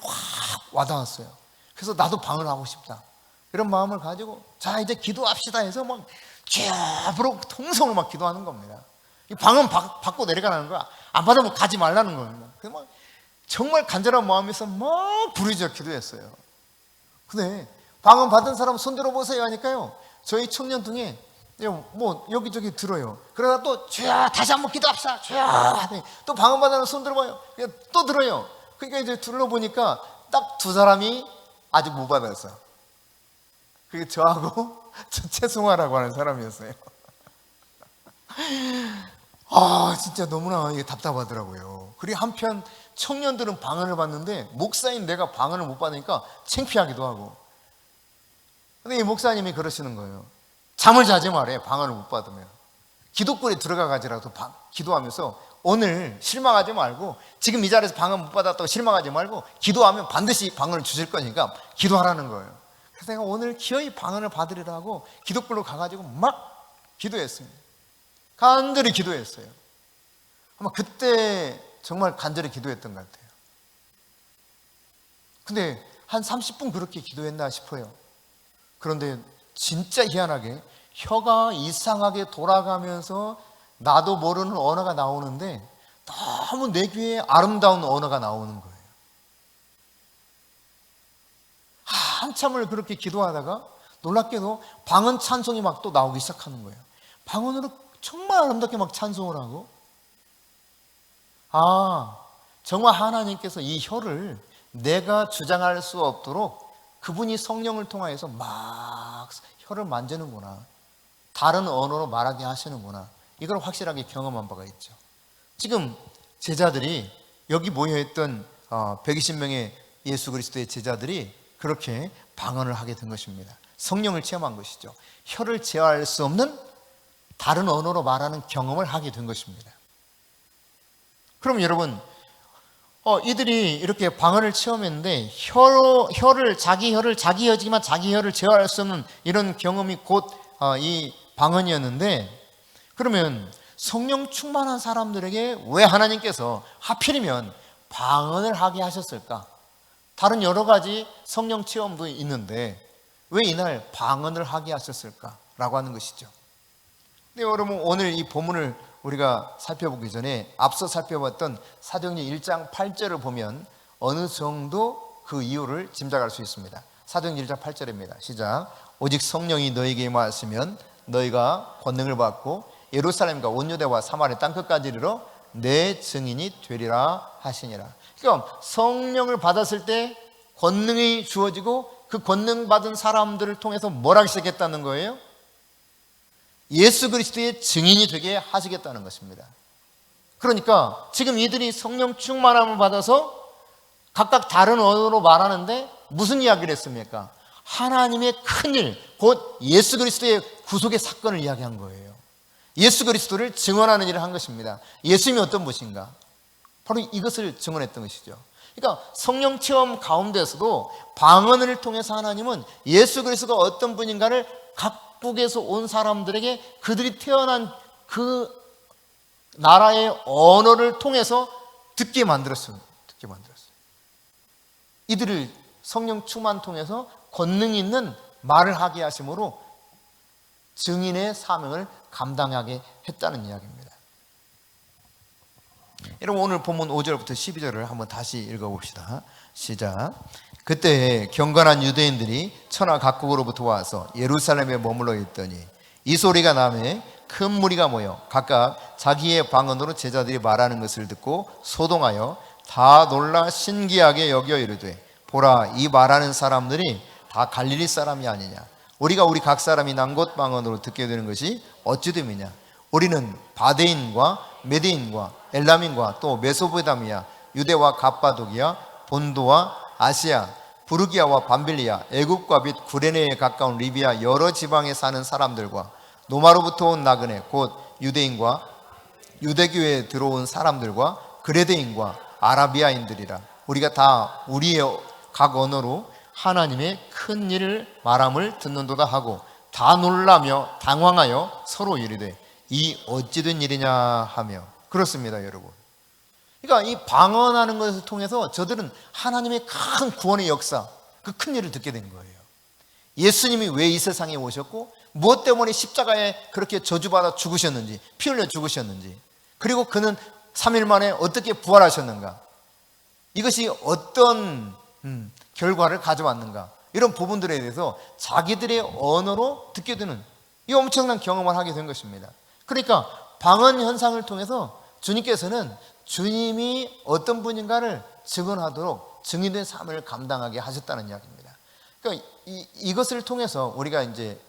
와닿았어요. 그래서 나도 방언하고 싶다 이런 마음을 가지고 자 이제 기도합시다 해서 막 쥐압으로 통성으로 막 기도하는 겁니다. 이 방언 받고 내려가는 거야. 안 받으면 가지 말라는 거예요. 그래서 막 정말 간절한 마음에서 막 부르짖어 기도했어요. 근데 방언 받은 사람 손 들어보세요 하니까요, 저희 청년 중에 뭐 여기저기 들어요. 그러다 또 주야 다시 한번 기도합시다 주야, 또 방언 받은 사람 손 들어봐요. 또 들어요. 그러니까 이제 둘러보니까 딱 두 사람이 아직 못 받았어요. 그게 저하고 최송화라고 하는 사람이었어요. 진짜 너무나 이게 답답하더라고요. 그리고 한편 청년들은 방언을 받는데 목사인 내가 방언을 못 받으니까 창피하기도 하고. 근데 이 목사님이 그러시는 거예요. 잠을 자지 말아요. 방언을 못 받으면. 기도골에 들어가가지라도 기도하면서 오늘 실망하지 말고, 지금 이 자리에서 방언 못 받았다고 실망하지 말고 기도하면 반드시 방언을 주실 거니까 기도하라는 거예요. 그래서 내가 오늘 기어이 방언을 받으리라고 기도골로 가가지고 막 기도했습니다. 간절히 기도했어요. 아마 그때 정말 간절히 기도했던 것 같아요. 근데 한 30분 그렇게 기도했나 싶어요. 그런데 진짜 희한하게 혀가 이상하게 돌아가면서 나도 모르는 언어가 나오는데 너무 내 귀에 아름다운 언어가 나오는 거예요. 한참을 그렇게 기도하다가 놀랍게도 방언 찬송이 막 또 나오기 시작하는 거예요. 방언으로 정말 아름답게 막 찬송을 하고, 정말 하나님께서 이 혀를 내가 주장할 수 없도록 그분이 성령을 통하여서 막 혀를 만지는구나, 다른 언어로 말하게 하시는구나, 이걸 확실하게 경험한 바가 있죠. 지금 제자들이 여기 모여있던 120명의 예수 그리스도의 제자들이 그렇게 방언을 하게 된 것입니다. 성령을 체험한 것이죠. 혀를 제어할 수 없는 다른 언어로 말하는 경험을 하게 된 것입니다. 그럼 여러분, 이들이 이렇게 방언을 체험했는데 자기 혀지만 자기 혀를 제어할 수 없는 이런 경험이 곧 이 방언이었는데, 그러면 성령 충만한 사람들에게 왜 하나님께서 하필이면 방언을 하게 하셨을까? 다른 여러 가지 성령 체험도 있는데 왜 이날 방언을 하게 하셨을까라고 하는 것이죠. 근데 여러분, 오늘 이 본문을 우리가 살펴보기 전에 앞서 살펴봤던 사도행전 1장 8절을 보면 어느 정도 그 이유를 짐작할 수 있습니다. 사도행전 1장 8절입니다. 시작. 오직 성령이 너에게 임하시면 너희가 권능을 받고 예루살렘과 온 유대와 사마리아 땅끝까지 이르러 내 증인이 되리라 하시니라. 그러니까 성령을 받았을 때 권능이 주어지고 그 권능 받은 사람들을 통해서 뭘 하기 시작했다는 거예요? 예수 그리스도의 증인이 되게 하시겠다는 것입니다. 그러니까 지금 이들이 성령 충만함을 받아서 각각 다른 언어로 말하는데 무슨 이야기를 했습니까? 하나님의 큰일, 곧 예수 그리스도의 구속의 사건을 이야기한 거예요. 예수 그리스도를 증언하는 일을 한 것입니다. 예수님이 어떤 분인가? 바로 이것을 증언했던 것이죠. 그러니까 성령 체험 가운데서도 방언을 통해서 하나님은 예수 그리스도가 어떤 분인가를 각국에서 온 사람들에게 그들이 태어난 그 나라의 언어를 통해서 듣게 만들었어요. 이들을 성령 충만 통해서 권능 있는 말을 하게 하심으로 증인의 사명을 감당하게 했다는 이야기입니다. 여러분, 오늘 본문 5절부터 12절을 한번 다시 읽어봅시다. 시작. 그때 경건한 유대인들이 천하 각국으로부터 와서 예루살렘에 머물러 있더니 이 소리가 나매 큰 무리가 모여 각각 자기의 방언으로 제자들이 말하는 것을 듣고 소동하여 다 놀라 신기하게 여겨 이르되, 보라, 이 말하는 사람들이 다 갈릴리 사람이 아니냐? 우리가 우리 각 사람이 난 곳 방언으로 듣게 되는 것이 어찌 됨이냐? 우리는 바데인과 메데인과 엘람인과 또 메소포타미아, 유대와 갑바도기아, 본도와 아시아, 부르기아와 밤빌리아, 애굽과 및 구레네에 가까운 리비아 여러 지방에 사는 사람들과 노마로부터 온 나그네 곧 유대인과 유대교회에 들어온 사람들과 그레데인과 아라비아인들이라. 우리가 다 우리의 각 언어로 하나님의 큰 일을 말함을 듣는도다 하고 다 놀라며 당황하여 서로 이르되 이 어찌 된 일이냐 하며. 그렇습니다, 여러분. 그러니까 이 방언하는 것을 통해서 저들은 하나님의 큰 구원의 역사, 그 큰 일을 듣게 된 거예요. 예수님이 왜 이 세상에 오셨고 무엇 때문에 십자가에 그렇게 저주받아 죽으셨는지, 피 흘려 죽으셨는지, 그리고 그는 3일 만에 어떻게 부활하셨는가, 이것이 어떤 결과를 가져왔는가, 이런 부분들에 대해서 자기들의 언어로 듣게 되는 이 엄청난 경험을 하게 된 것입니다. 그러니까 방언 현상을 통해서 주님께서는 주님이 어떤 분인가를 증언하도록 증인된 삶을 감당하게 하셨다는 이야기입니다. 그러니까 이것을 통해서 우리가 이제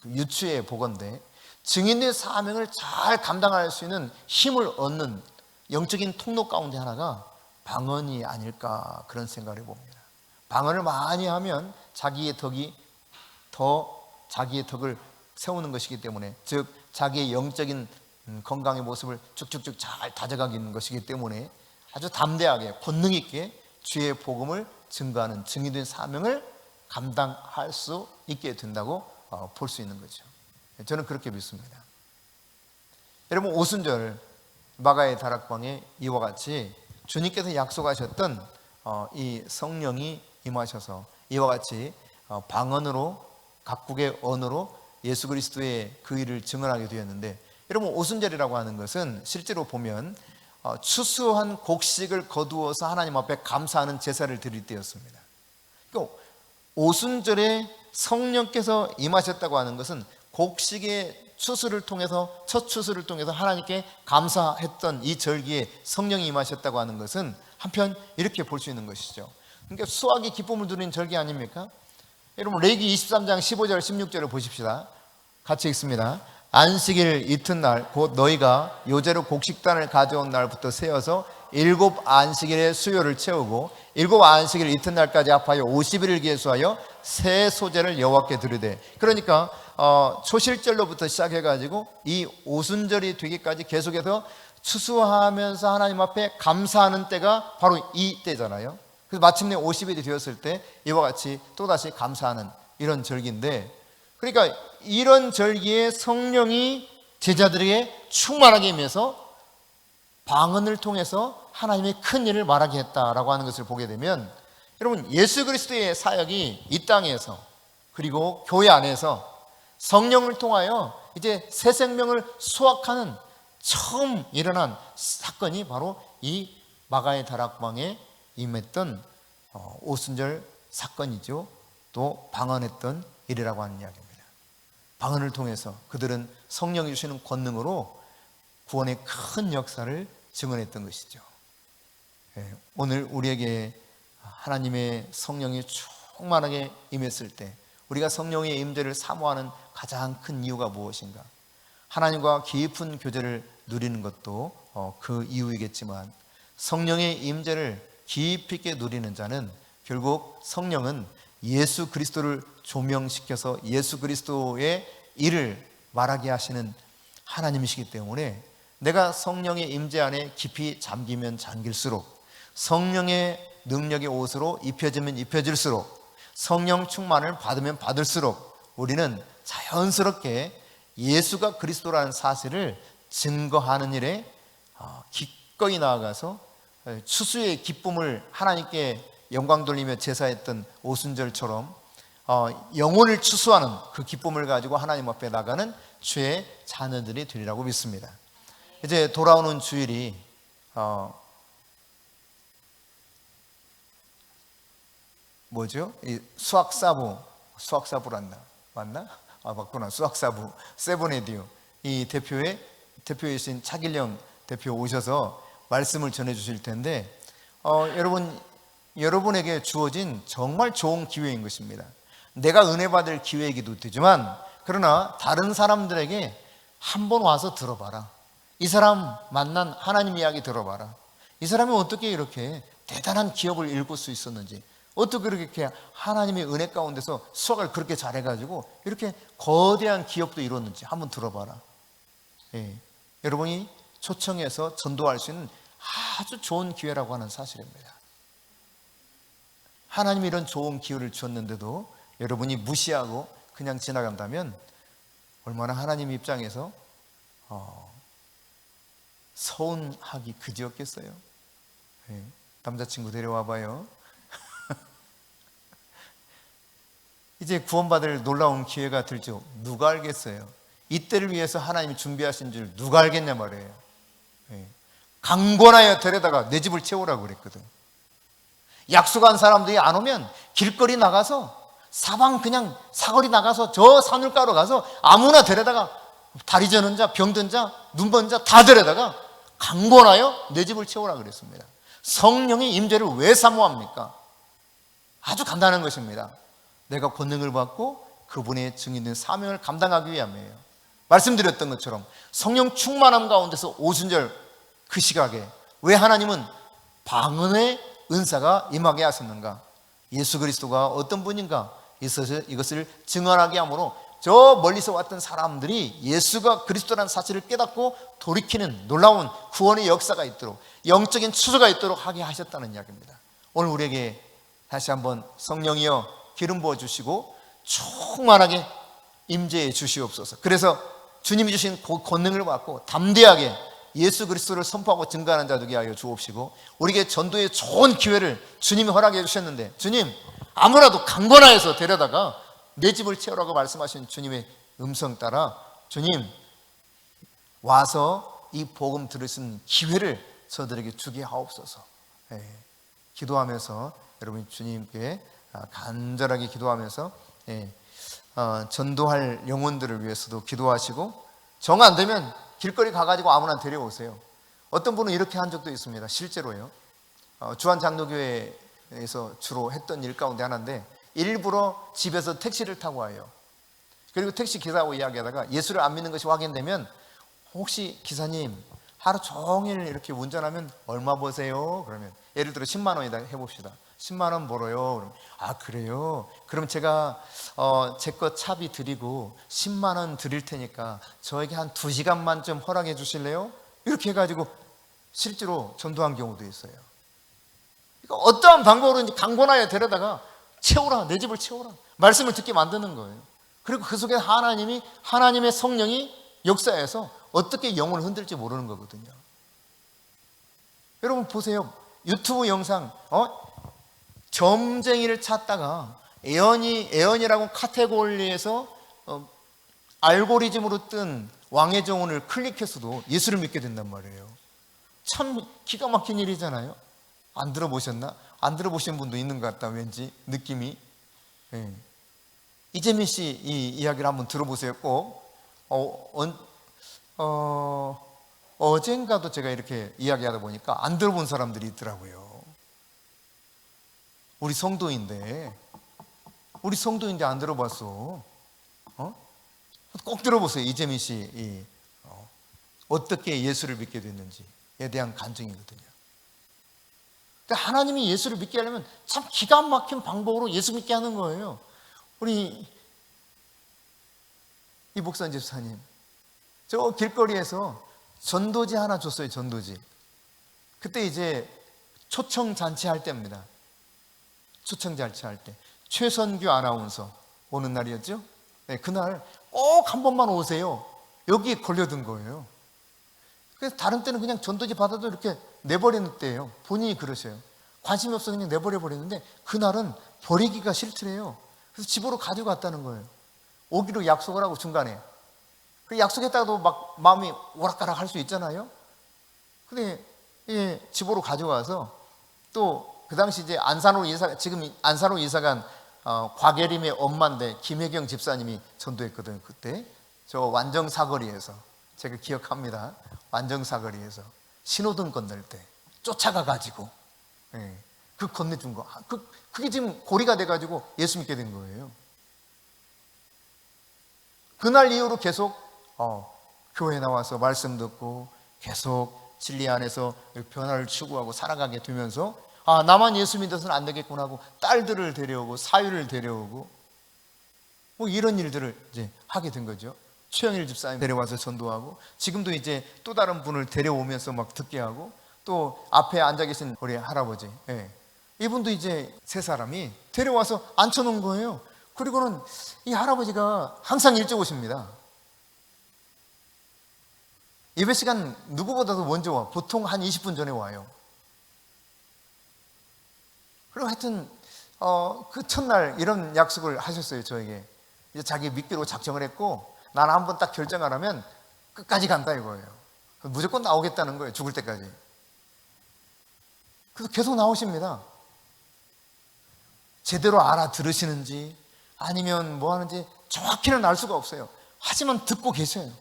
유추해 보건대 증인된 사명을 잘 감당할 수 있는 힘을 얻는 영적인 통로 가운데 하나가 방언이 아닐까, 그런 생각을 해봅니다. 방언을 많이 하면 자기의 덕을 세우는 것이기 때문에, 즉 자기의 영적인 건강의 모습을 쭉쭉쭉 잘 다져가는 것이기 때문에 아주 담대하게 권능 있게 주의 복음을 증거하는 증인된 사명을 감당할 수 있게 된다고 볼 수 있는 거죠. 저는 그렇게 믿습니다. 여러분, 오순절 마가의 다락방에 이와 같이 주님께서 약속하셨던 이 성령이 임하셔서 이와 같이 방언으로, 각국의 언어로 예수 그리스도의 그 일을 증언하게 되었는데, 여러분, 오순절이라고 하는 것은 실제로 보면 추수한 곡식을 거두어서 하나님 앞에 감사하는 제사를 드릴 때였습니다. 그러니까 오순절에 성령께서 임하셨다고 하는 것은 곡식의 추수를 통해서, 첫 추수를 통해서 하나님께 감사했던 이 절기에 성령이 임하셨다고 하는 것은 한편 이렇게 볼 수 있는 것이죠. 그러니까 수확의 기쁨을 누리는 절기 아닙니까? 여러분, 레위기 23장 15절 16절을 보십시다. 같이 읽습니다. 안식일 이튿날 곧 너희가 요제로 곡식단을 가져온 날부터 세어서 7 안식일의 수요를 채우고 7 안식일 이튿날까지 합하여 50일을 계수하여 새 소제를 여호와께 드리되. 그러니까 초실절로부터 시작해가지고 이 오순절이 되기까지 계속해서 추수하면서 하나님 앞에 감사하는 때가 바로 이 때잖아요. 그래서 마침내 50일이 되었을 때 이와 같이 또다시 감사하는 이런 절기인데, 그러니까 이런 절기에 성령이 제자들에게 충만하게 임해서 방언을 통해서 하나님의 큰 일을 말하게 했다라고 하는 것을 보게 되면, 여러분, 예수 그리스도의 사역이 이 땅에서 그리고 교회 안에서 성령을 통하여 이제 새 생명을 수확하는 처음 일어난 사건이 바로 이 마가의 다락방에 임했던 오순절 사건이죠. 또 방언했던 일이라고 하는 이야기입니다. 방언을 통해서 그들은 성령이 주시는 권능으로 구원의 큰 역사를 증언했던 것이죠. 오늘 우리에게 하나님의 성령이 충만하게 임했을 때 우리가 성령의 임재를 사모하는 가장 큰 이유가 무엇인가? 하나님과 깊은 교제를 누리는 것도 그 이유이겠지만, 성령의 임재를 깊이 있게 누리는 자는 결국 성령은 예수 그리스도를 조명시켜서 예수 그리스도의 일을 말하게 하시는 하나님이시기 때문에, 내가 성령의 임재 안에 깊이 잠기면 잠길수록, 성령의 능력의 옷으로 입혀지면 입혀질수록, 성령 충만을 받으면 받을수록 우리는 자연스럽게 예수가 그리스도라는 사실을 증거하는 일에 기꺼이 나아가서 추수의 기쁨을 하나님께 영광 돌리며 제사했던 오순절처럼 영혼을 추수하는 그 기쁨을 가지고 하나님 앞에 나가는 주의 자녀들이 되리라고 믿습니다. 이제 돌아오는 주일이 뭐죠? 이 수학사부란다. 맞나? 맞구나. 수학사부 세븐에듀 이 대표이신 차길령 대표 오셔서 말씀을 전해 주실 텐데, 여러분에게 주어진 정말 좋은 기회인 것입니다. 내가 은혜 받을 기회이기도 되지만, 그러나 다른 사람들에게 한번 와서 들어봐라. 이 사람 만난 하나님 이야기 들어봐라. 이 사람이 어떻게 이렇게 대단한 기업을 일굴 수 있었는지, 어떻게 그렇게 하나님의 은혜 가운데서 수학을 그렇게 잘해가지고 이렇게 거대한 기업도 이뤘는지 한번 들어봐라. 여러분이 초청해서 전도할 수 있는 아주 좋은 기회라고 하는 사실입니다. 하나님이 이런 좋은 기회를 주었는데도 여러분이 무시하고 그냥 지나간다면 얼마나 하나님 입장에서 서운하기 그지없겠어요. 남자친구 데려와 봐요. 이제 구원받을 놀라운 기회가 들죠. 누가 알겠어요? 이때를 위해서 하나님이 준비하신 줄 누가 알겠냐 말이에요. 강권하여 데려다가 내 집을 채우라고 그랬거든. 약속한 사람들이 안 오면 길거리 나가서 그냥 사거리 나가서 저 산울가로 가서 아무나 데려다가 다리 저는 자, 병든 자, 눈먼 자 다 데려다가 강권하여 내 집을 채우라고 그랬습니다. 성령의 임재를 왜 사모합니까? 아주 간단한 것입니다. 내가 권능을 받고 그분의 증인된 사명을 감당하기 위함이에요. 말씀드렸던 것처럼 성령 충만함 가운데서 오순절 그 시각에 왜 하나님은 방언의 은사가 임하게 하셨는가? 예수 그리스도가 어떤 분인가? 이것을 증언하게 함으로 저 멀리서 왔던 사람들이 예수가 그리스도라는 사실을 깨닫고 돌이키는 놀라운 구원의 역사가 있도록, 영적인 추수가 있도록 하게 하셨다는 이야기입니다. 오늘 우리에게 다시 한번 성령이여 기름 부어주시고 충만하게 임재해 주시옵소서. 그래서 주님이 주신 권능을 받고 담대하게 예수 그리스도를 선포하고 증거하는 자 되게 하여 주옵시고, 우리에게 전도의 좋은 기회를 주님이 허락해 주셨는데, 주님 아무라도 강권하여서 데려다가 내 집을 채우라고 말씀하신 주님의 음성 따라 주님 와서 이 복음 들을 수 있는 기회를 저들에게 주게 하옵소서. 기도하면서 여러분 주님께 간절하게 기도하면서 전도할 영혼들을 위해서도 기도하시고, 정 안 되면 길거리 가가지고 아무나 데려오세요. 어떤 분은 이렇게 한 적도 있습니다. 실제로요. 주한장로교회에서 주로 했던 일 가운데 하나인데, 일부러 집에서 택시를 타고 와요. 그리고 택시 기사하고 이야기하다가 예수를 안 믿는 것이 확인되면 혹시 기사님 하루 종일 이렇게 운전하면 얼마 버세요? 그러면 예를 들어 10만 원이다 해봅시다. 10만 원 벌어요. 그러면 아 그래요? 그럼 제가 제 거 차비 드리고 10만 원 드릴 테니까 저에게 한 2시간만 좀 허락해 주실래요? 이렇게 해가지고 실제로 전도한 경우도 있어요. 그러니까 어떠한 방법으로 강권하여 데려다가 채우라, 내 집을 채우라, 말씀을 듣게 만드는 거예요. 그리고 그 속에 하나님의 성령이 역사해서 어떻게 영혼을 흔들지 모르는 거거든요. 여러분 보세요. 유튜브 영상 점쟁이를 찾다가 애언이라고 카테고리에서 알고리즘으로 뜬 왕의 정원을 클릭해서도 예수를 믿게 된단 말이에요. 참 기가 막힌 일이잖아요. 안 들어보셨나? 안 들어보신 분도 있는 것 같다, 왠지 느낌이. 네. 이재민 씨 이 이야기를 한번 들어보세요. 꼭 어젠가도 제가 이렇게 이야기하다 보니까 안 들어본 사람들이 있더라고요. 우리 성도인데 안 들어봤어. 꼭 들어보세요. 이재민 씨 어떻게 예수를 믿게 됐는지에 대한 간증이거든요. 그러니까 하나님이 예수를 믿게 하려면 참 기가 막힌 방법으로 예수 믿게 하는 거예요. 우리 이 목사 집사님, 저 길거리에서 전도지 하나 줬어요. 전도지. 그때 이제 초청잔치 할 때입니다. 초청잔치 할 때 최선규 아나운서 오는 날이었죠. 네, 그날 꼭 한 번만 오세요. 여기에 걸려든 거예요. 그래서 다른 때는 그냥 전도지 받아도 이렇게 내버리는 때예요. 본인이 그러셔요. 관심이 없어서 그냥 내버려 버리는데 그날은 버리기가 싫더래요. 그래서 집으로 가지고 갔다는 거예요. 오기로 약속을 하고 중간에. 그 약속했다가도 막 마음이 오락가락 할 수 있잖아요. 근데 집으로 가져가서 또 그 당시 이제 지금 안산으로 이사간 곽예림의 엄마인데 김혜경 집사님이 전도했거든요. 그때 저 완정사거리에서 제가 기억합니다. 완정사거리에서 신호등 건널 때 쫓아가 가지고 그 건네준 거. 그게 지금 고리가 돼가지고 예수 믿게 된 거예요. 그날 이후로 계속 교회 나와서 말씀 듣고 계속 진리 안에서 변화를 추구하고 살아가게 되면서 나만 예수 믿어서는 안 되겠구나 하고 딸들을 데려오고 사위를 데려오고 뭐 이런 일들을 이제 하게 된 거죠. 최영일 집사님 데려와서 전도하고 지금도 이제 또 다른 분을 데려오면서 막 듣게 하고 또 앞에 앉아 계신 우리 할아버지 이분도 이제 세 사람이 데려와서 앉혀놓은 거예요. 그리고는 이 할아버지가 항상 일찍 오십니다. 예배 시간 누구보다도 먼저 와. 보통 한 20분 전에 와요. 그리고 하여튼 그 첫날 이런 약속을 하셨어요. 저에게 이제 자기 믿기로 작정을 했고 나는 한번 딱 결정을 하면 끝까지 간다 이거예요. 무조건 나오겠다는 거예요. 죽을 때까지. 그래서 계속 나오십니다. 제대로 알아들으시는지 아니면 뭐 하는지 정확히는 알 수가 없어요. 하지만 듣고 계셔요.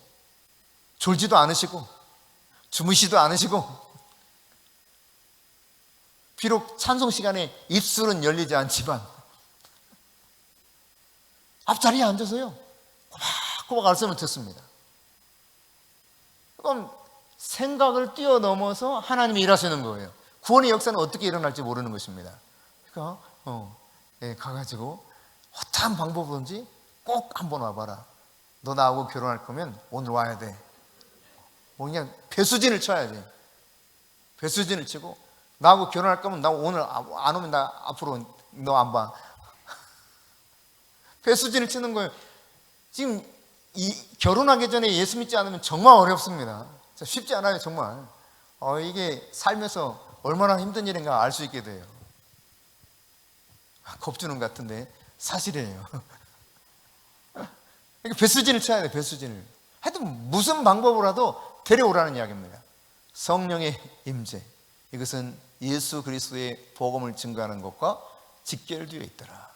졸지도 않으시고 주무시지도 않으시고 비록 찬송 시간에 입술은 열리지 않지만 앞자리에 앉아서요 꼬박꼬박 말씀을 듣습니다. 그럼 생각을 뛰어넘어서 하나님이 일하시는 거예요. 구원의 역사는 어떻게 일어날지 모르는 것입니다. 그러니까 가가지고 어떠한 방법이든지 꼭 한번 와봐라. 너 나하고 결혼할 거면 오늘 와야 돼. 뭐 그냥 배수진을 쳐야지. 배수진을 치고 나하고 결혼할 거면 나 오늘 안 오면 나 앞으로 너 안 봐. 배수진을 치는 거예요. 지금 결혼하기 전에 예수 믿지 않으면 정말 어렵습니다. 쉽지 않아요, 정말. 이게 살면서 얼마나 힘든 일인가 알 수 있게 돼요. 겁주는 것 같은데 사실이에요. 배수진을 쳐야 돼, 배수진을. 하여튼 무슨 방법으로라도 데려오라는 이야기입니다. 성령의 임재, 이것은 예수 그리스도의 복음을 증거하는 것과 직결되어 있더라.